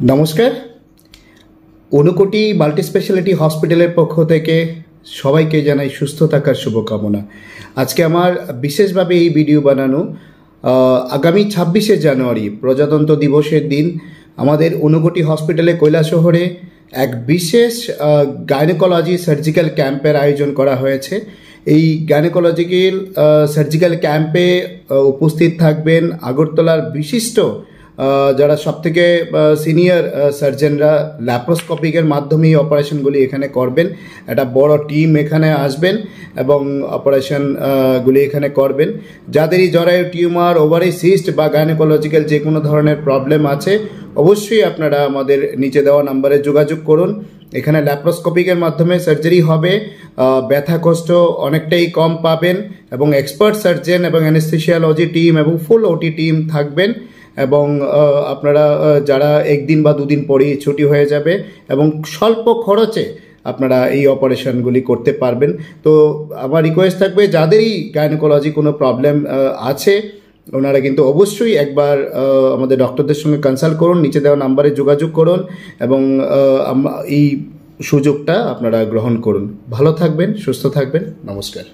নমস্কার। Unakoti multi speciality হসপিটালের পক্ষ থেকে সবাইকে জানাই সুস্থ থাকার শুভকামনা। আজকে আমার বিশেষভাবে এই ভিডিও বানানো, আগামী 26শে জানুয়ারি প্রজাতন্ত্র দিবসের দিন আমাদের অনুকোটি হসপিটালে কৈলাসহরে এক বিশেষ গাইনোকোলজি সার্জিক্যাল ক্যাম্পের আয়োজন করা হয়েছে। এই গাইনোকোলজিক্যাল সার্জিক্যাল ক্যাম্পে উপস্থিত থাকবেন আগরতলার বিশিষ্ট যারা সবথেকে সিনিয়র সার্জনরা ল্যাপ্রোস্কোপিকের মাধ্যমে এই অপারেশনগুলি এখানে করবেন। একটা বড় টিম এখানে আসবেন এবং অপারেশনগুলি এখানে করবেন। যাদেরই জরায়ু টিউমার, ওভারি সিস্ট বা গাইনোকোলজিক্যাল যে কোনো ধরনের প্রবলেম আছে অবশ্যই আপনারা আমাদের নিচে দেওয়া নাম্বারে যোগাযোগ করুন। এখানে ল্যাপ্রোস্কোপিকের মাধ্যমে সার্জারি হবে, ব্যথা কষ্ট অনেকটাই কম পাবেন এবং এক্সপার্ট সার্জন এবং অ্যানেস্থেসিওলজি টিম এবং ফুল ওটি টিম থাকবেন এবং আপনারা যারা একদিন বা দুদিন পরেই ছুটি হয়ে যাবে এবং স্বল্প খরচে আপনারা এই অপারেশনগুলি করতে পারবেন। তো আমার রিকোয়েস্ট থাকবে যাদেরই গাইনোকোলজি কোনো প্রবলেম আছে ওনারা কিন্তু অবশ্যই একবার আমাদের ডক্টরদের সঙ্গে কনসাল্ট করুন, নিচে দেওয়া নাম্বারে যোগাযোগ করুন এবং এই সুযোগটা আপনারা গ্রহণ করুন। ভালো থাকবেন, সুস্থ থাকবেন। নমস্কার।